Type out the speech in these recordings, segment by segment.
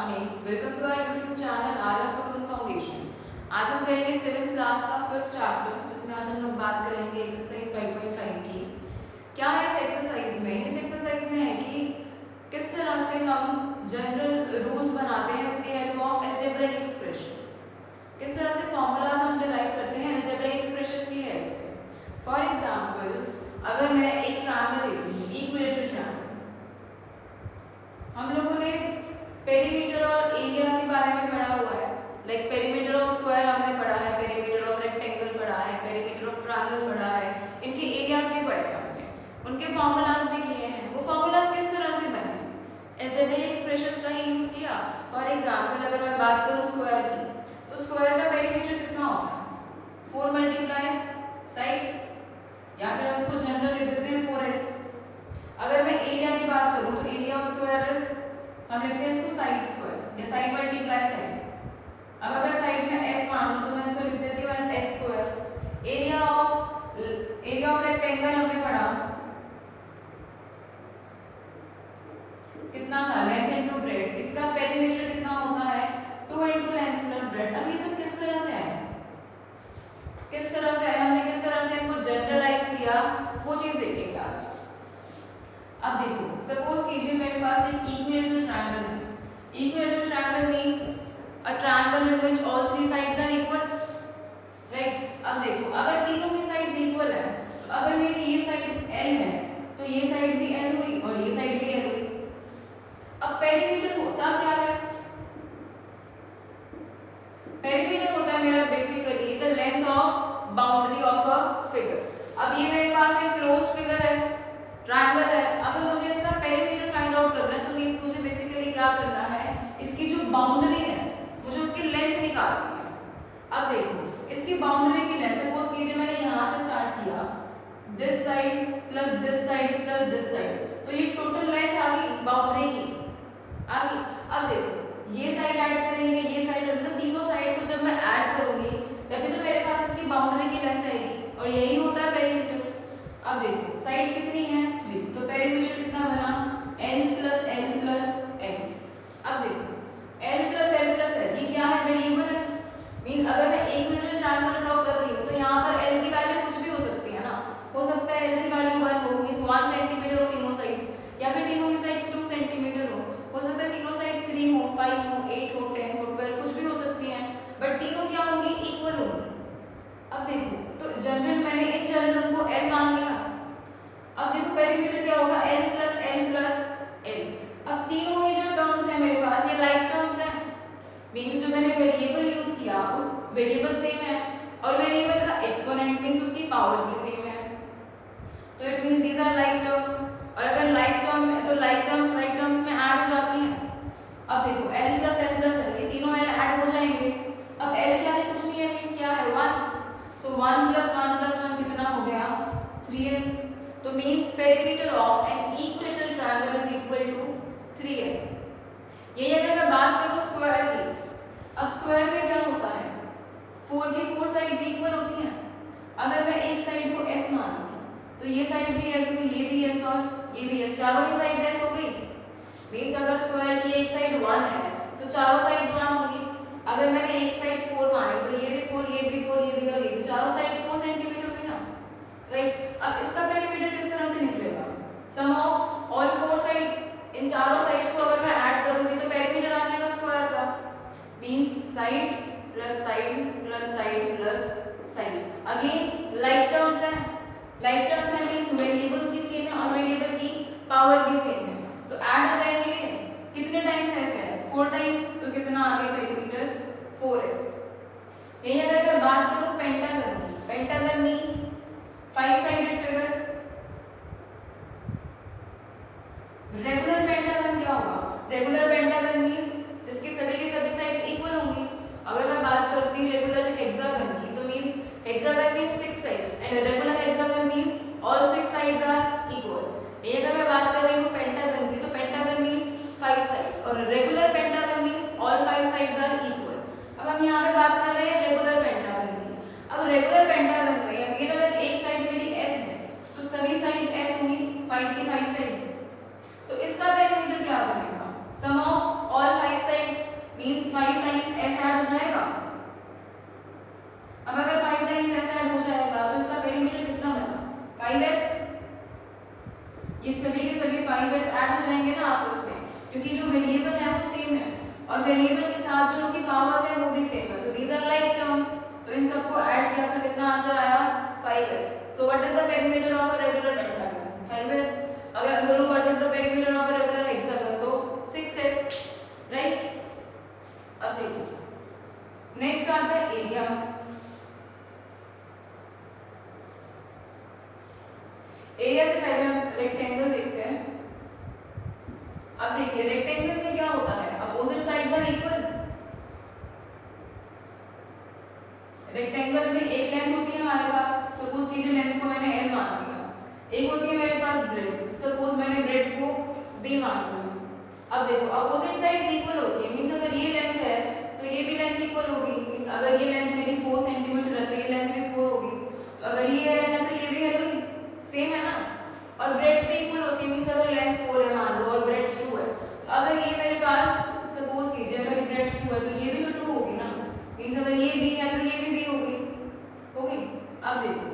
Shami. Welcome to our YouTube channel Arya Fortune Foundation. आज हम करेंगे 7th क्लास का 5th चैप्टर, जिसमें आज हम लोग बात करेंगे एक्सरसाइज 5.5 की। क्या है इस एक्सरसाइज में? इस एक्सरसाइज में है कि किस तरह से हम जनरल रूल्स बनाते हैं with the help of algebraic expressions. किस तरह से फॉर्मूलाज हम डिराइव करते हैं अलजेब्रिक एक्सप्रेशंस की हेल्प से। फॉर एग्जांपल, अगर मैं एक ट्रायंगल लेती हूँ, इक्विलेटरल ट्रायंगल, हम लोगों ने पेरीमीटर और एरिया के बारे में पढ़ा हुआ है। लाइक पेरीमीटर ऑफ स्क्वायर हमने पढ़ा है, पेरीमीटर ऑफ रेक्टेंगल पढ़ा है, पेरीमीटर ऑफ ट्रायंगल पढ़ा है, इनके एरियाज भी पढ़े हैं हमने, उनके फॉर्मूलाज भी किए हैं। वो फॉर्मूलाज किस तरह से बने? अलजेब्रिक एक्सप्रेशंस का ही यूज किया। फॉर एग्जांपल, अगर मैं बात करूँ स्क्वायर की, तो स्क्वायर का पेरीमीटर कितना होता है? 4 मल्टीप्लाई साइड, या फिर हम इसको जनरल लिख देते हैं 4s। अगर मैं एरिया की बात करूँ तो एरिया ऑफ स्क्वायर इज, हम लिखते हैं इसको साइड स्क्वायर या साइड मल्टीप्लाई साइड। अब अगर साइड में s मान लूं तो मैं इसको लिख देती हूँ as s square. Area of rectangle हमने पढ़ा, कितना था? Length into breadth. इसका पेरीमीटर कितना होता है? 2 इनटू लेंथ प्लस ब्रेड। अब ये सब किस तरह से है, किस तरह से है, हमने किस तरह से इनको जनरलाइज किया, वो चीज देखेंगे आज। अब देखो, सपोज कीजिए मेरे पास एक इक्विलेटरल ट्रायंगल है। Equilateral triangle means a triangle in which all 3 sides are equal, right. अब देखो, अगर तीनों की साइड्स इक्वल है, तो अगर मेरी ये साइड L है तो ये साइड भी L हुई और ये साइड भी L हुई। अब पेरीमीटर होता क्या है? पेरीमीटर होता है मेरा basically the length of boundary of a figure. अब ये मेरे पास एक क्लोज्ड फिगर है, ट्रायंगल है। अगर मुझे इसका पेरीमीटर फाइंड आउट करना है तो मींस मुझे बेसिकली क्या करना है, इसकी जो बाउंड्री है मुझे उसकी लेंथ निकालनी है। अब देखो, इसकी बाउंड्री की लेंथ, सपोज कीजिए मैंने यहाँ से स्टार्ट किया, this side plus this side plus this side, तो ये टोटल लेंथ आ गई बाउंड्री की, आ गई। अब देखो, ये साइड ऐड करेंगे, ये साइड, मतलब तीनों साइड्स को जब मैं ऐड करूंगी तभी तो मेरे पास इसकी बाउंड्री की लेंथ आएगी, और यही होता है पेरीमीटर। अब देखो, साइड्स कितनी हैं? 3, तो पेरीमीटर कितना बना? L plus L plus L। अब देखो, L plus L plus L, ये क्या है? वेरिएबल है। मींस अगर मैं इक्विलेटरल ट्रायंगल ड्रॉ कर रही हूँ तो यहाँ पर L की वैल्यू कुछ भी हो सकती है ना। हो सकता है L की वैल्यू 1 हो, मींस 1 सेंटीमीटर हो तीनों साइड्स, या फिर तीनों की साइड्स 2 सेंटीमीटर हो सकता है तीनों साइड्स 3 हो, 5 हो, 8 हो, 10 हो, 12, कुछ भी हो सकती हैं, बट तीनों क्या होंगी? इक्वल होंगी। अब देखो, तो जनरल, मैंने इन जनरल उनको L मान लिया। अब देखो पेरीमीटर क्या होगा? L plus L plus L। अब तीनों ही जो टर्म्स हैं मेरे पास, ये लाइक टर्म्स हैं, मींस जो मैंने वेरिएबल यूज किया वो वेरिएबल सेम है, और वेरिएबल का एक्सपोनेंट मींस उसकी पावर भी सेम है, तो it means these are like terms. और अगर लाइक टर्म्स है तो लाइक टर्म्स में ऐड हो जाती हैं। अब देखो, L plus L plus L, ये तीनों L ऐड हो जाएंगे। अब L के आगे कुछ नहीं है, मींस क्या है? 1, सो 1 प्लस 1 प्लस 1 कितना हो गया? 3L। तो means perimeter of an equilateral triangle is equal to 3L। यही अगर मैं बात करूं स्क्वायर की, अब स्क्वायर में क्या होता है? 4 की 4 साइड्स इक्वल होती हैं। अगर मैं एक साइड को S मान लूं तो ये साइड भी S हुई, ये भी S और ये भी S, चारों ही साइड S हो गई। मींस अगर स्क्वायर की एक साइड 1 है तो चारों साइड्स 1 होंगी। अगर मैंने एक साइड 4 मानी तो ये भी 4, ये भी 4, ये भी और ये भी, चारों साइड्स 4 सेंटीमीटर हुई ना, राइट। अब इसका पेरीमीटर किस तरह से निकलेगा? सम ऑफ ऑल 4 साइड्स, इन चारों साइड्स को अगर मैं ऐड करूंगी तो पेरीमीटर आ जाएगा स्क्वायर का, means side plus side plus side plus side. Again like terms है, लाइक टर्म्स है मींस वेरिएबल्स की सेम है और वेरिएबल की पावर भी सेम है, तो ऐड हो जाएंगे। कितने टाइम्स ऐसे है? 4 टाइम्स, तो कितना आ गया पेरीमीटर? 4s। यही अगर मैं बात करूं पेंटागन की, pentagon means 5 sided figure. Regular pentagon क्या होगा? रेगुलर पेंटागन मींस जिसकी सभी की सभी साइड्स इक्वल होंगी। अगर मैं बात करती रेगुलर हेक्सागन की, तो means hexagon means 6 sides and regular hexagon means all 6 sides are equal. ये अगर मैं बात कर रही हूँ पेंटागन की, तो पेंटागन मींस 5 साइड्स और regular pentagon means all 5 sides are equal. अब हम यहाँ पे बात कर रहे हैं रेगुलर पेंटागन की। अब रेगुलर पेंटागन में अगर एक साइड मेरी S है तो सभी साइड्स S होंगी, 5 की 5 साइड्स, तो इसका पेरीमीटर क्या बनेगा? सम ऑफ ऑल 5 साइड्स क्योंकि जो वेरिएबल है वो सेम है और वेरिएबल के साथ जो उनकी पावर्स है वो भी सेम है, तो दीज आर लाइक टर्म्स। तो इन सबको ऐड किया तो कितना आंसर आया 5s। So what is the perimeter of a regular pentagon 5s। अगर बोलूं what is the perimeter of a regular hexagon तो 6s, राइट। अब देखो नेक्स्ट आता है एरिया। एरिया से पहले हम रेक्टेंगल देखते हैं। अब देखिए रेक्टेंगल में क्या होता है, opposite sides are equal. Rectangle में एक लेंथ होती है हमारे पास, सपोज कीजिए लेंथ को मैंने l मान लिया, एक होती है मेरे पास ब्रेड्थ, सपोज मैंने ब्रेड्थ को b मान लिया। अब देखो अपोजिट साइड्स इक्वल होती है, मींस अगर ये लेंथ है तो ये भी लेंथ इक्वल होगी, मींस अगर ये लेंथ मेरी 4 सेंटीमीटर है तो ये लेंथ भी 4 होगी, तो अगर ये है तो ये भी है, सेम है ना। और ब्रेड्थ भी इक्वल होती है, मींस अगर लेंथ 4 है मान लो और ब्रेड्थ 2 है, तो अगर ये मेरे पास सपोज कीजिए अगर ब्रेड्थ 2 है तो ये भी तो 2 होगी ना, मींस अगर ये b है तो ये भी b होगी। अब देखो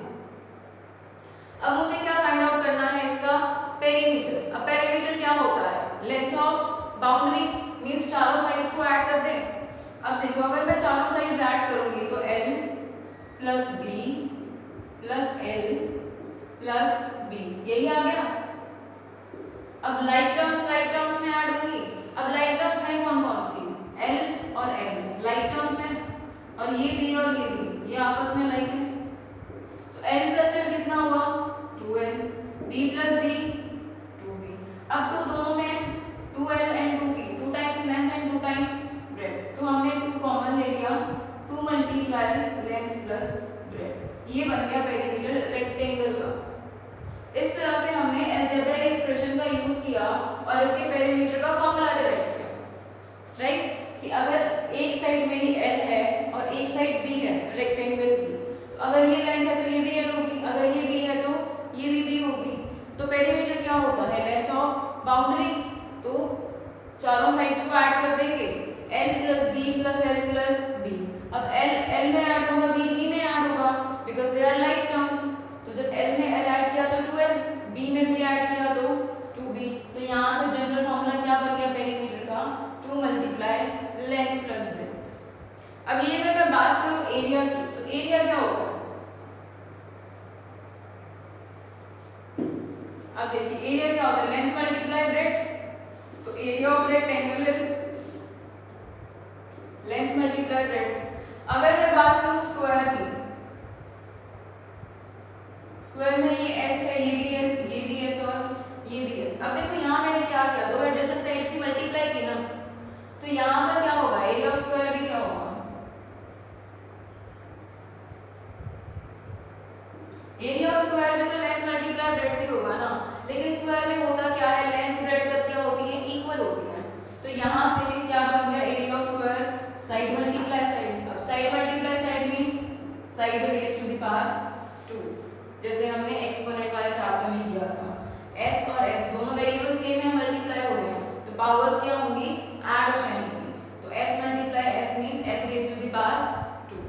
अब मुझे क्या फाइंड आउट करना है, इसका पेरीमीटर। अब पेरीमीटर क्या होता है, लेंथ ऑफ बाउंड्री, मींस चारों साइड्स को ऐड कर दें। अब देखो अगर मैं चारों साइड्स ऐड करूंगी तो l plus b plus l plus b, यही आ गया। अब लाइक टर्म्स में ऐड होंगी। अब लाइक टर्म्स है कौन कौन सी, l और l लाइक टर्म्स है, और ये b और ये b ये आपस में लाइक है। सो l प्लस l कितना हुआ 2l, b plus b 2b। अब टू दोनों में 2l and 2b, 2 times length and 2 times breadth, तो हमने 2 कॉमन ले लिया, 2 मल्टीप्लाई लेंथ प्लस ब्रेड्थ, ये बन गया पेरीमीटर रेक्टेंगल का। इस तरह से हमने अलजेब्रिक एक्सप्रेशन का यूज किया और इसके पेरीमीटर का फॉर्मूला डिराइव किया, राइट। कि अगर एक साइड मेरी l है और एक साइड b है रेक्टेंगल की, तो अगर ये लेंथ है तो ये भी l होगी, अगर ये b है तो ये भी b होगी। तो पेरीमीटर क्या होता है, लेंथ ऑफ बाउंड्री, तो चारों साइड्स को ऐड कर देंगे, l plus b plus l plus b। अब l में ऐड होगा, b में ऐड होगा, because they are like terms. तो जब l में l ऐड किया तो 2l, b में भी ऐड किया तो 2b। तो यहाँ से जनरल फॉर्मूला क्या बन गया पेरीमीटर का, 2 मल्टीप्लाई लेंथ प्लस ब्रेड्थ। अब ये अगर मैं बात करूं एरिया की, तो एरिया क्या होता है, अब देखिए एरिया क्या होता है, लेंथ मल्टीप्लाई ब्रेड्थ। तो area of rectangle is length multiply breadth. अगर मैं बात करूं स्क्वायर की, स्क्वायर में ये s है, ये भी s, ये भी s और ये भी s। अब देखो यहाँ मैंने क्या किया, दो एडजेसेंट साइड्स की मल्टीप्लाई की ना, तो यहाँ पर क्या होगा, एरिया ऑफ स्क्वायर भी क्या होगा, एरिया ऑफ स्क्वायर में तो लेंथ मल्टीप्लाई ब्रेड्थ ही होगा ना, लेकिन स्क्वायर में होता क्या है, लेंथ ब्रेड्थ सब क्या होती है, इक्वल होती है। तो यहाँ से क्या बन गया, area of square side multiply side. अब side multiply side means side raise to the power 2, जैसे हमने एक्सपोनेंट वाले चैप्टर में किया था। s और s दोनों वेरिएबल सेम है, मल्टीप्लाई हो रहे हैं, तो पावर्स क्या होंगी, ऐड हो जाएंगी। तो s multiply s means s raise to the power 2,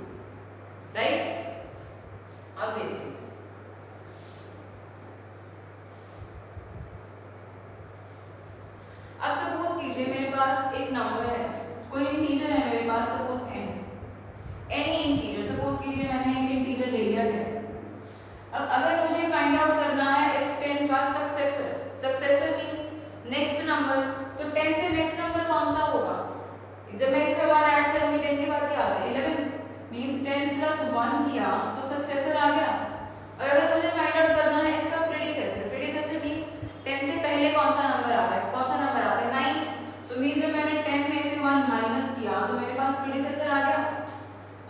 right. अब देखिए अब सपोज कीजिए मेरे पास एक नंबर है, कोई इंटीजर है मेरे पास, suppose n, any integer, suppose कीजिए मैंने एक इंटीजर ले लिया 10। अब अगर मुझे फाइंड आउट करना है इस 10 का successor, successor means next number, तो 10 से नेक्स्ट नंबर कौन सा होगा, जब मैं इसके बाद ऐड करूंगी 10 के बाद क्या आता है 11, मींस 10 प्लस 1 किया तो सक्सेसर आ गया। और अगर मुझे फाइंड आउट करना है इसका प्रीडिसेसर, प्रीडिसेसर मींस 10 से पहले कौन सा नंबर आ रहा है, कौन सा नंबर आता है 9, तो मींस जब मैंने 10 में से 1 माइनस किया तो मेरे पास प्रीडिसेसर आ गया।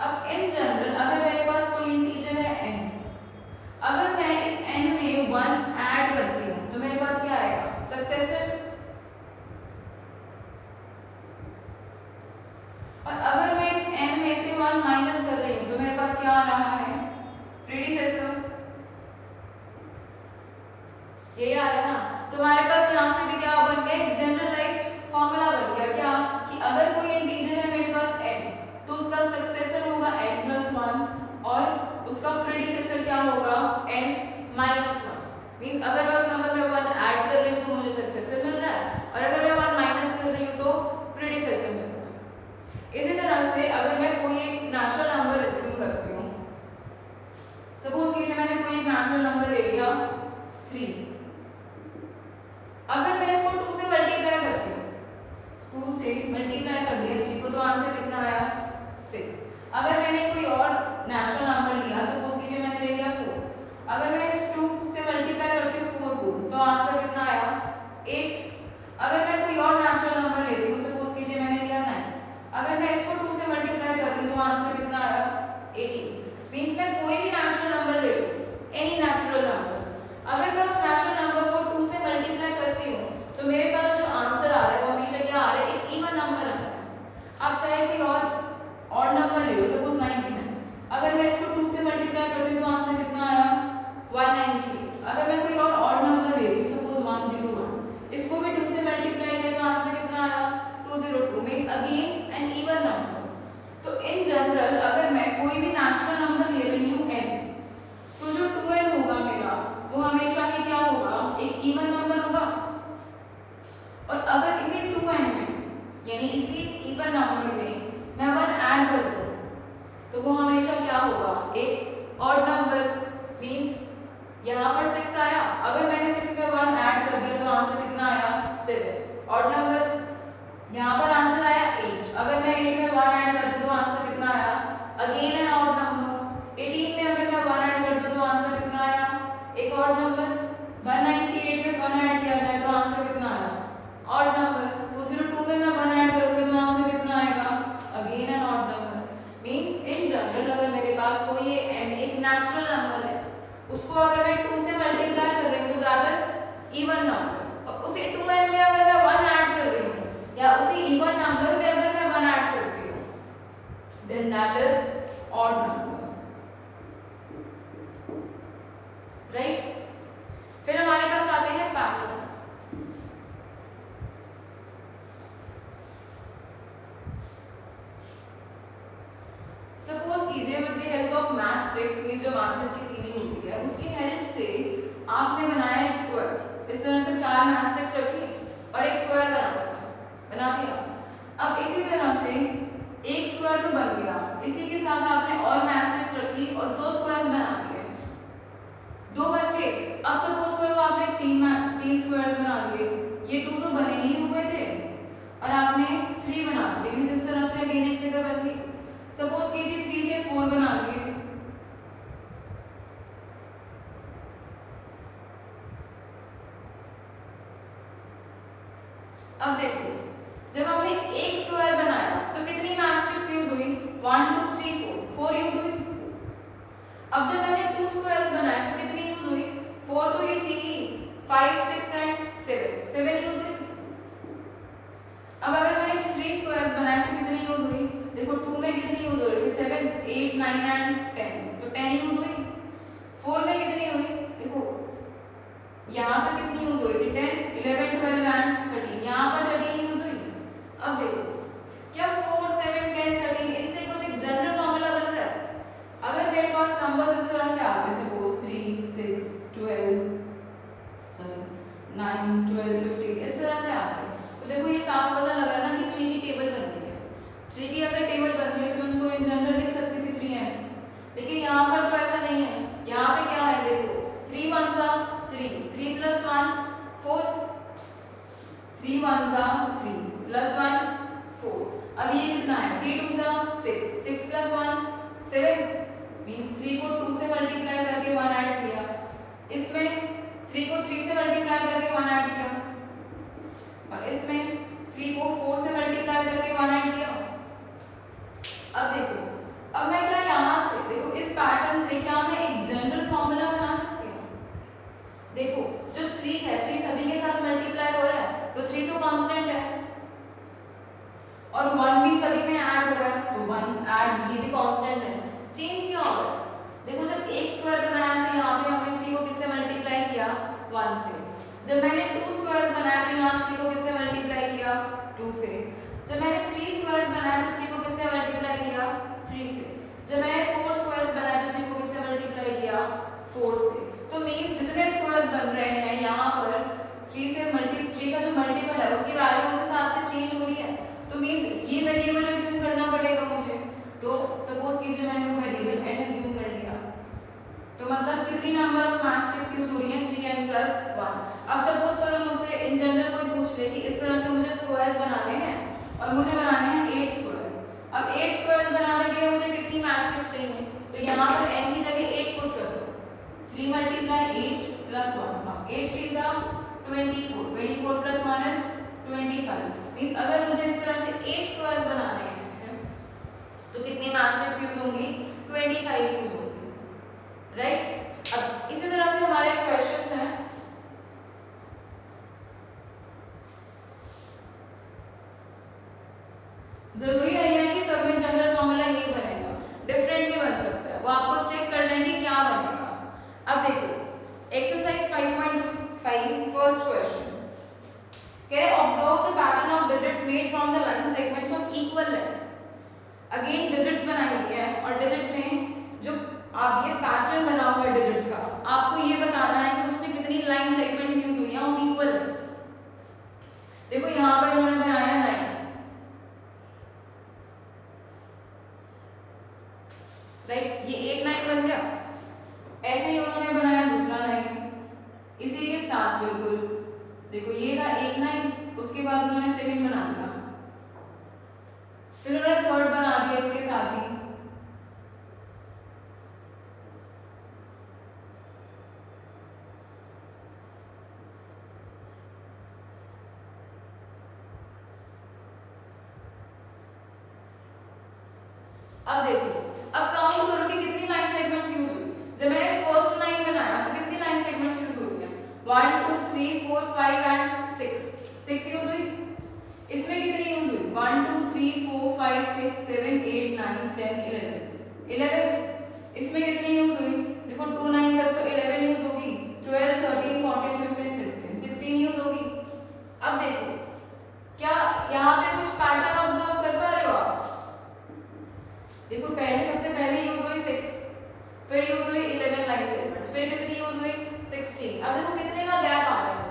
अब इन जनरल अगर मेरे पास कोई इंटीजर है n, अगर मैं इस n में 1 ऐड करती हूँ तो मेरे पास क्या आएगा, सक्सेसर। और अगर मैं इस n में से 1 माइनस कर रही हूँ तो मेरे पास क्या आ रहा है, प्रीडिसेसर, यही आ रहा है ना। तो हमारे पास यहाँ से भी क्या बन गया, एक जनरलाइज्ड फॉर्मूला बन गया क्या, कि अगर कोई इंटीजर है मेरे पास n, तो उसका सक्सेसर होगा n प्लस 1 और उसका प्रीडिसेसर क्या होगा n माइनस 1। मींस अगर मैं उस नंबर में 1 ऐड कर रही हूँ तो मुझे सक्सेसर मिल रहा है, और अगर मैं 1 माइनस नेचुरल नंबर लेती हूँ, सपोज कीजिए मैंने लिया 9, अगर मैं इसको 2 से मल्टीप्लाई कर रही हूँ तो आंसर कितना आया 18। मींस मैं कोई भी नेचुरल नंबर ले लूँ, एनी नेचुरल नंबर, अगर मैं उस नेचुरल नंबर को 2 से मल्टीप्लाई करती हूँ तो मेरे पास जो आंसर आ रहा है वो हमेशा क्या आ रहा है, एक इवन नंबर आ रहा है। आप चाहे कोई और नंबर ले लो, सपोज 99, अगर मैं इसको 2 से मल्टीप्लाई करती हूँ तो आंसर कितना आया 198। अगर मैं कोई और नंबर लेती हूँ, सपोज 101, इसको भी 2 से मल्टीप्लाई किया तो आंसर कितना आया 202, means again an even number. तो इन जनरल अगर मैं कोई भी नेचुरल नंबर ले रही हूँ n, तो जो 2n होगा मेरा वो हमेशा ही क्या होगा, एक इवन नंबर होगा। और अगर इसी 2n में यानी इसी इवन नंबर में मैं 1 ऐड कर दूं तो वो हमेशा क्या होगा, एक ऑड नंबर। मींस यहाँ पर 6 आया, अगर मैंने 6 में 1 ऐड कर दिया तो आंसर कितना आया 7, ऑड नंबर। यहाँ पर आंसर आया 8, अगर मैं 8 में 1 ऐड कर दूं तो आंसर कितना आया, अगेन एन ऑड नंबर। 18 में अगर मैं 1 ऐड कर दूं तो आंसर कितना आया, एक ऑड नंबर। 198 में 1 ऐड किया जाए तो आंसर कितना आया, ऑड नंबर। 202 में मैं 1 ऐड करूंगी तो आंसर कितना आएगा, again an odd number. Means in general अगर मेरे पास कोई एक नेचुरल नंबर है, उसको अगर मैं 2 से मल्टीप्लाई कर रही हूँ तो दैट इज इवन नंबर। और उसी 2n में अगर मैं 1 ऐड कर रही हूँ या उसी इवन नंबर में अगर मैं 1 ऐड करती हूँ then that is odd number, right. फिर हमारे पास आते हैं पैटर्न्स। सपोज कीजिए with the help of matchstick, जो माचिस की तीली होती है उसकी हेल्प से आपने बनाया एक स्क्वायर। इस तरह से 4 मैथ स्टिक्स रखी और एक स्क्वायर बना दिया। अब इसी तरह से एक स्क्वायर तो बन गया, इसी के साथ आपने और मैथ स्टिक्स रखी और 2 स्क्वायर्स बना दिए, 2 बन गए। अब सपोज करो आपने 3 स्क्वायर्स बना दिए, ये 2 तो बने ही हुए थे और आपने 3 बना दिए, मींस इस तरह से अगेन एक फिगर बन गई। सपोज कीजिए 3 के 4 बना दिए, अब देखो जब हमने एक स्क्वायर बनाया तो कितनी मैथ स्टिक्स यूज हुई, 1 2 3 4 यूज हुई। अब जब मैंने 2 स्क्वायर्स बनाए तो कितनी यूज हुई, 4 तो ये थी, 5 6 एंड 7 यूज हुई। अब अगर मैंने 3 स्क्वायर्स बनाए तो कितनी यूज हुई, देखो 2 में कितनी यूज हो रही थी, 7 8 9 एंड 10, तो 10 यूज हुई। 4 में कितनी हुई, देखो यहाँ तक कितनी यूज हो रही थी, 10 11 12 एंड 13, यहाँ पर 13 यूज हुई। अब देखो क्या 4 7 10 13 इनसे कुछ एक जनरल फॉर्मूला बन रहा है। अगर मेरे पास नंबर्स इस तरह से आते, सपोज 3 6 12 9 12 15 इस तरह से आते, तो देखो ये साफ पता लग रहा है ना कि 3 की टेबल बन रही है। 3 की अगर टेबल बन रही है तो मैं उसको इन जनरल लिख सकती थी 3n, लेकिन यहाँ पर तो ऐसा नहीं है। यहाँ पे क्या है, देखो 3 1 जा 3, 3 + 1 4, 3 1 जा 3 + 1 4। अब ये कितना है, 3 2 जा 6, 6 + 1 7, मींस 3 को 2 से मल्टीप्लाई करके 1 ऐड किया, इसमें 3 को 3 से मल्टीप्लाई करके 1 ऐड किया और इसमें 3 को 4 से मल्टीप्लाई करके 1 ऐड किया। अब देखो, अब मैं क्या यहाँ से देखो इस पैटर्न से क्या मैं एक जनरल फॉर्मूला बना सकती हूँ। देखो जो 3 है, 3 सभी के साथ मल्टीप्लाई हो रहा है तो 3 तो कांस्टेंट है और 1 भी सभी में ऐड हो रहा है तो 1 ऐड ये भी कांस्टेंट है। चेंज क्या हो रहा है, देखो जब एक स्क्वायर बनाया तो यहाँ पे हमने 3 को किससे मल्टीप्लाई किया, 1 से। जब मैंने 2 स्क्वायर्स बनाया तो यहाँ 3 को किससे मल्टीप्लाई किया, 2 से। जब मैंने 3 स्क्वायर्स बनाया तो 3 को किससे मल्टीप्लाई किया, 3 से। जब मैंने 4 स्क्वायर्स बनाया तो 3 को किससे मल्टीप्लाई किया, 4 से। तो मींस जितने स्क्वायर्स बन रहे हैं यहाँ पर 3 का जो मल्टीपल है उसकी वैल्यू उस हिसाब से चेंज हो रही है, तो मींस ये वेरिएबल अज्यूम करना पड़ेगा मुझे। तो सपोज कीजिए मैंने वो वेरिएबल n अज्यूम कर लिया, तो मतलब कितनी number of math sticks use हो रही है, 3n + 1। अब सपोज करो मुझसे इन जनरल कोई पूछ ले कि इस तरह से मुझे स्क्वायर्स बनाने हैं और मुझे बनाने हैं 8 स्क्वायर्स। अब 8 स्क्वायर्स बनाने के लिए मुझे कितनी मैथ स्टिक्स चाहिए, तो यहाँ पर n की जगह 8 पुट कर दो, 3 × 8 + 1, 8 3 = 24, 24 + 1 is 25, मींस अगर मुझे इस तरह से 8 स्क्वायर्स बनाने हैं तो कितनी मैस्टिक्स यूज होंगी? 25 यूज होंगी, राइट। अब इसी तरह से हमारे क्वेश्चंस हैं, जरूरी नहीं है कि सब में जनरल फॉर्मूला यही बनेगा, डिफरेंट भी बन सकता है, वो आपको चेक करना है कि क्या बनेगा। अब देखो एक्सरसाइज 5.5 फर्स्ट क्वेश्चन कह रहे observe the pattern of digits made from the line segments of equal length. Again digits बनाई हुई है और डिजिट में जो आप ये पैटर्न बना हुआ है डिजिट्स का, आपको ये बताना है कि उसमें कितनी लाइन सेगमेंट्स यूज हुई हैं ऑफ इक्वल लेंथ। देखो यहाँ पर उन्होंने बनाया लाइन, राइट, ये एक लाइन बन गया। ऐसे ही उन्होंने बनाया दूसरा लाइन इसी के साथ बिल्कुल, देखो ये था एक लाइन, उसके बाद उन्होंने सेकंड बना दिया, फिर उन्होंने थर्ड बना दिया इसके साथ ही। अब देखो, अब काउंट करो कि कितनी लाइन सेगमेंट्स यूज हुई। जब मैंने फर्स्ट लाइन बनाया तो कितनी लाइन सेगमेंट्स यूज हुई हैं? 1 2 3 4 5 एंड 6 यूज हुई। इसमें कितनी यूज हुई? 1 2 3 4 5 6 7 8 9 10 11। इसमें कितनी यूज हुई? देखो 2 9 तक तो 11 यूज होगी, 12 13 14 15 16 यूज होगी। अब देखो क्या यहाँ पे कुछ पैटर्न ऑब्जर्व कर पा रहे हो आप? देखो पहले सबसे पहले यूज हुई 6, फिर यूज हुई 11 लाइन सेगमेंट्स, फिर कितनी यूज हुई 16। अब देखो कितने का गैप आ रहा है,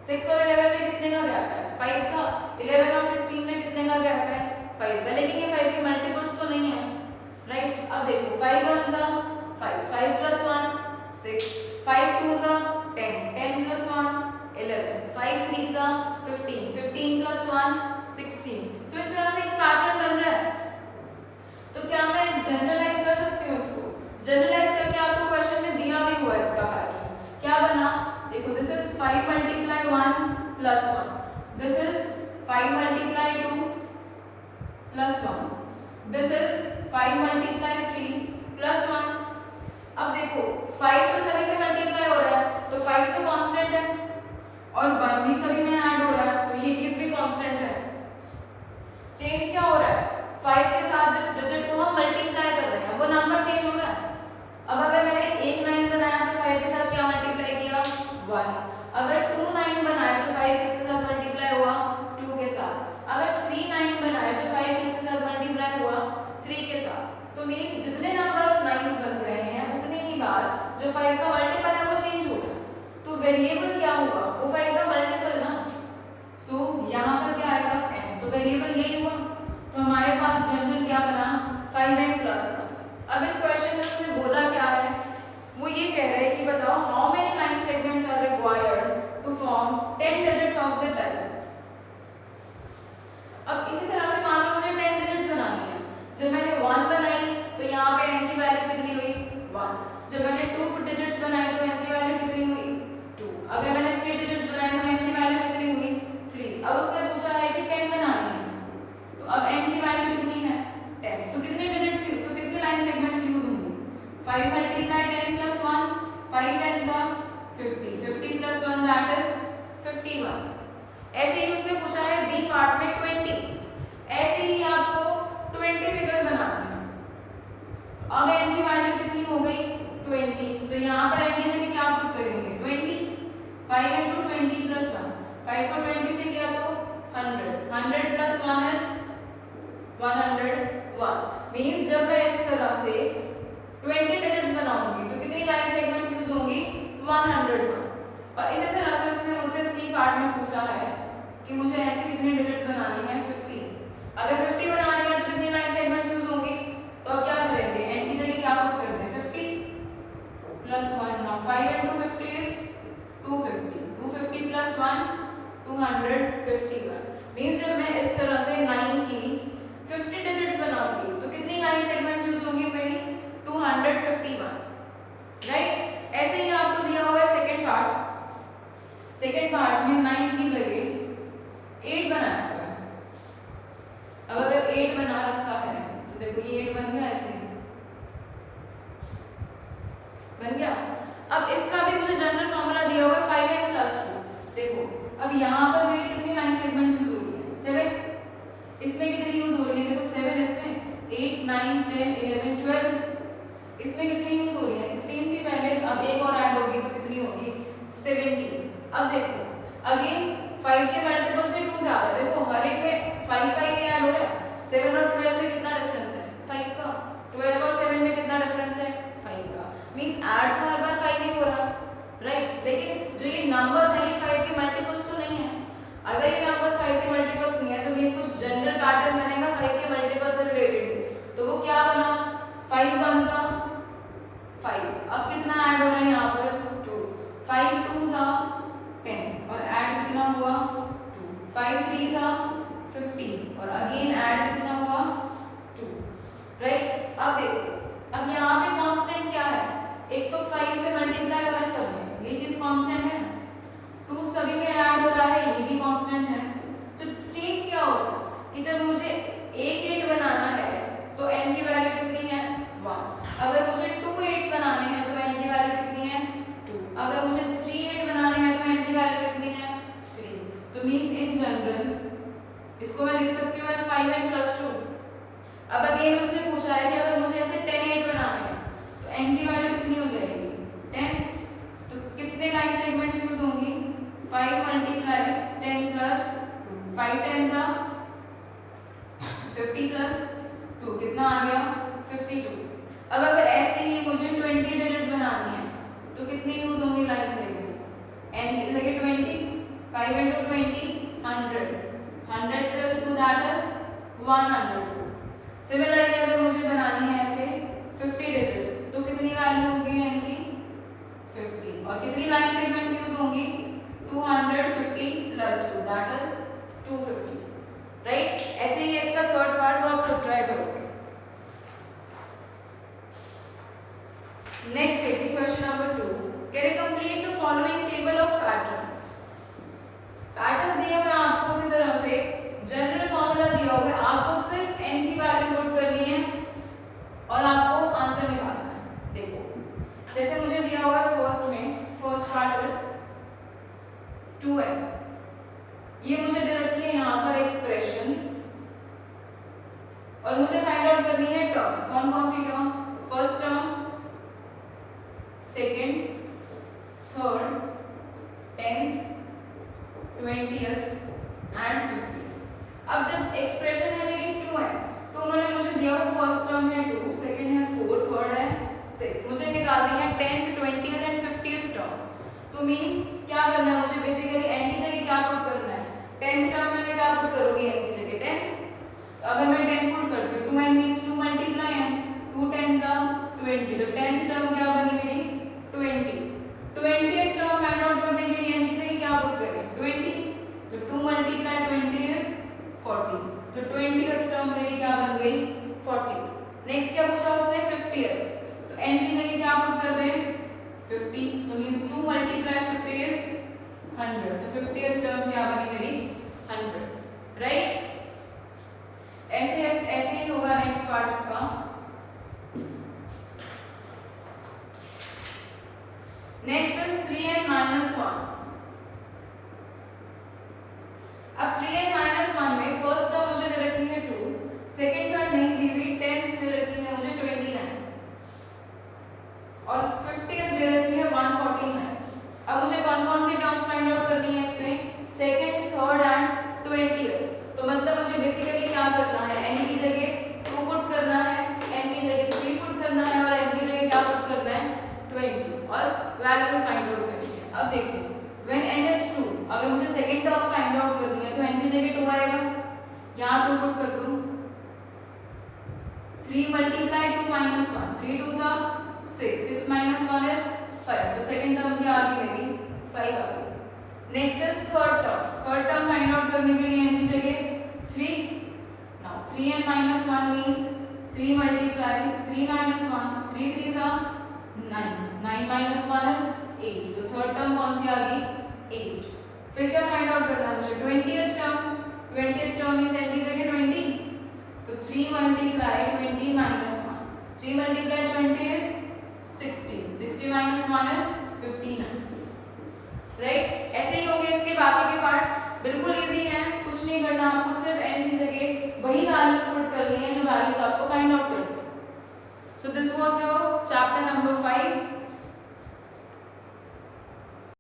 6 और 11 में कितने का गैप है? 5 का। 11 और 16 में कितने का गैप है? 5 का। लेकिन ये 5 के मल्टीपल्स तो नहीं है, राइट। अब देखो 5 1 जा 5, 5 प्लस 1 6, 5 2 जा 10, 10 प्लस 1 11, 5 3 जा 15, 15 प्लस 1 16। तो इस तरह से एक पैटर्न बन रहा है। तो क्या मैं जनरलाइज कर सकती हूँ इसको? जनरलाइज करके आपको क्वेश्चन में दिया भी हुआ है इसका पैटर्न। क्या बना? देखो this is 5 multiply 1 plus 1, this is 5 multiply 2 plus 1, this is 5 multiply 3 plus 1। अब देखो 5 तो सभी से मल्टीप्लाई हो रहा है, तो 5 तो कांस्टेंट है और 1 भी सभी में ऐड हो रहा है, तो ये चीज भी कांस्टेंट है। चेंज क्या हो रहा है? 5 के साथ जिस डिजिट को हम मल्टीप्लाई कर रहे हैं वो नंबर चेंज हो रहा है। अब अगर मैंने एक 9 बनाया तो 5 के साथ क्या मल्टीप्लाई किया? 1। अगर 2 9 बनाया तो 5 किसके साथ मल्टीप्लाई हुआ? 2 के साथ। अगर 3 9 बनाया तो 5 किसके साथ मल्टीप्लाई हुआ? 3 के साथ। तो मींस जितने नंबर ऑफ लाइंस बन रहे हैं उतने ही बार जो 5 का मल्टीपल है वो चेंज हो रहा है। तो वेरिएबल क्या होगा? वो 5 का मल्टीपल ना। सो यहाँ पर क्या आएगा? n। तो वेरिएबल यही हुआ। तो हमारे पास जनरल क्या बना? 5n plus 1। अब इस क्वेश्चन में उसने बोला क्या है? वो ये कह रहे हैं कि बताओ how many line segments are required to form 10 digits of the type. अब इसी तरह से मान लो मुझे 10 डिजिट्स बनानी है। जब मैंने 1 बनाई तो यहाँ पे n की वैल्यू कितनी हुई? 1। जब मैंने 2 डिजिट्स बनाई तो n की वैल्यू कितनी हुई? 2। अगर मैंने 3 डिजिट्स बनाई तो n की वैल्यू कितनी हुई? 3। अब उसने पूछा है कि 10 बनानी है, तो अब n की वैल्यू कितनी है? 10। तो कितने डिजिट्स यूज, तो कितने लाइन सेगमेंट्स यूज होंगे? 5 मल्टीप्लाई 10 प्लस 1, 5 10 जा 50, 50 प्लस 1 दैट इज 51। ऐसे ही उसने पूछा है बी पार्ट में 20। ऐसे ही आपको 20 फिगर्स बनानी है। तो अब n की वैल्यू कितनी हो गई? 20। तो यहाँ पर n की जगह क्या पुट करेंगे? 20। 5 into 20 plus 1, 5 को 20 से किया तो 100, 100 plus 1 is 101। मीन्स जब मैं इस तरह से 20 डिजिट्स बनाऊंगी तो कितनी लाइन सेगमेंट्स यूज होंगी? 101। और इसी तरह से उसने मुझसे सी पार्ट में पूछा है कि मुझे ऐसे कितनी डिजिट्स बनानी है? 50। अगर 50 बनानी है तो कितनी लाइन सेगमेंट्स यूज होंगी? तो अब क्या करेंगे? n की जगह क्या पुट करते हैं? 50 plus 1। Now 5 into 50 is 250, 250 plus 1 251। Means जब मैं इस तरह से 9 की 50 डिजिट्स बनाऊंगी तो कितनी लाइन सेगमेंट्स यूज होंगी मेरी? 251, राइट। ऐसे ही आपको दिया हुआ है सेकंड पार्ट में 9 की जगह 8 बनाया हुआ है। देखो ये 8 बन गया, ऐसे बन गया। अब इसका भी मुझे जनरल फॉर्मूला दिया हुआ है 5n+2। देखो अब यहाँ पर मेरी कितनी लाइन सेगमेंट्स यूज हो रही है, 7। इसमें कितनी यूज हो रही है, देखो 7 इसमें, 8 9 10 11 12। इसमें कितनी यूज हो रही है, 16 थी पहले, अब एक और ऐड होगी तो कितनी होगी, 17। अब देखो अगेन 5 के मल्टीपल से 2 से आ रहा है, देखो हर एक में 5 5 ऐड हो रहा है। 7 और 12 में कितना डिफरेंस है, 5 का। 12 और 7 में कितना डिफरेंस है, 5 का। मींस ऐड तो हर बार 5 ही हो रहा, राइट। लेकिन जो ये नंबर्स है ये 5 के मल्टीपल्स तो नहीं है। अगर ये नंबर्स 5 के मल्टीपल्स नहीं है तो मींस कुछ जनरल पैटर्न बनेगा 5 के मल्टीपल से रिलेटेड। तो वो क्या बना, 5 1 सा 5। अब कितना ऐड हो रहा है यहाँ पर, 2। 5 2 सा 10 और ऐड कितना हुआ, 2। 5 3 सा 15 और अगेन ऐड कितना हुआ, 2, राइट। अब देखो अब यहाँ पे कांस्टेंट क्या है, एक तो 5 से मल्टीप्लाई हो रहा है सब में, ये चीज कांस्टेंट है। 2 सभी में ऐड हो रहा है, ये भी कांस्टेंट है। तो चेंज क्या होगा कि जब मुझे एक 8 बनाना है तो n की वैल्यू कितनी है, 1। अगर मुझे 2 8s बनाने हैं तो n की वैल्यू कितनी है, 2। अगर मुझे 3 8 बनाने हैं तो n की वैल्यू कितनी है, 3। तो मींस इन जनरल इसको मैं लिख सकती हूँ एज 5n+2। अब अगेन उसने पूछा है कि अगर मुझे ऐसे 10 8 बनाने हैं तो n की वैल्यू कितनी हो जाएगी, 10। तो कितने लाइन सेगमेंट्स यूज होंगी, 5 × 10 + 2, 5 10 50 + 2 कितना आ गया, 52। अब अगर ऐसे ही मुझे 20 डिजिट्स बनानी है तो कितनी यूज होंगी लाइन सेगमेंट्स, n की जगह 20, 5 × 20 100, 100 + 2 दैट इज 102। सिमिलरली अगर मुझे बनानी है ऐसे 50 डिजिट्स तो कितनी वैल्यू होगी n की, 50। और कितनी लाइन सेगमेंट्स यूज होंगी, 250 + 2 दैट इज 250, राइट। ऐसे ही इसका थर्ड पार्ट वो आप लोग ट्राई करोगे। नेक्स्ट देखिए question number 2, can you complete the following table of patterns. Patterns दिए हुए आपको इसी तरह से, जनरल फॉर्मूला दिया हुआ है, आपको सिर्फ n की वैल्यू पुट करनी है और आपको आंसर निकालना है। देखो जैसे मुझे दिया हुआ है फर्स्ट में, फर्स्ट पार्ट इज 2n, ये मुझे दे रखी है यहाँ पर एक्सप्रेशंस और मुझे फाइंड आउट करनी है टर्म्स। कौन कौन सी term, first term, second, third, 10th, 20th and 50th। अब जब एक्सप्रेशन है मेरी 2n तो उन्होंने मुझे दिया हुआ फर्स्ट टर्म है 2, सेकेंड है 4, थर्ड है 6, मुझे निकालनी है 10th 20th and 50th term. तो मींस क्या करना है मुझे, बेसिकली n की जगह क्या पुट करना है, 10th टर्म में मैं क्या पुट करूंगी, n की जगह 10। अगर मैं 10 पुट करती हूँ 2n means 2 × n, 2 10s are 20, तो 10th टर्म क्या बनी मेरी 20। 20th टर्म फाइंड आउट करने के लिए n की जगह क्या पुट करें, 20, तो 2 × 20 is 40, तो 20th टर्म मेरी क्या बन गई, 40। नेक्स्ट क्या पूछा उसने, 50th, तो n की जगह क्या पुट कर दें, 50, तो मींस 2 × 50 is 100, तो 50th टर्म क्या बनी मेरी 100, राइट। ऐसे ही होगा नेक्स्ट पार्ट इसका। Next is 3n-1। अब 3n-1 में फर्स्ट टर्म मुझे दे रखी है 2, सेकेंड थर्ड नहीं दी हुई, 10th दे रखी है मुझे 29 और 50th दे रखी है 149। अब मुझे कौन कौन सी टर्म्स फाइंड आउट करनी है इसमें, सेकेंड, थर्ड एंड 20th। तो मतलब मुझे बेसिकली क्या करना है, n की जगह 2 पुट करना है, n की जगह 3 पुट करना है और n की जगह क्या पुट करना है, 20 और वैल्यूज फाइंड आउट करनी है। अब देखो व्हेन n is 2, अगर मुझे सेकंड टर्म फाइंड आउट करनी है तो n की जगह 2 आएगा, यहाँ 2 पुट कर दूँ, 3 × 2 -1, 3 2s are 6, 6 - 1 is 5, तो सेकंड टर्म क्या आ गई मेरी 5 आ गई। Next is third term find out करने के लिए n की जगह 3, now 3n-1 means 3 × 3 - 1, 3 3s are 9, 9 - 1 is 8, तो थर्ड टर्म कौन सी आ गई 8। फिर क्या फाइंड आउट करना है मुझे, 20th टर्म मींस n की जगह 20, तो 3 × 20 3 multiplied 20 is 60. 60 minus 1 is 59. Right, ऐसे ही हो गए इसके बाकी के पार्ट्स। बिल्कुल इजी है, कुछ नहीं करना आपको, सिर्फ n की जगह वही वैल्यूज पुट करनी है जो वैल्यूज आपको फाइंड आउट करनी है। So this was your chapter number 5।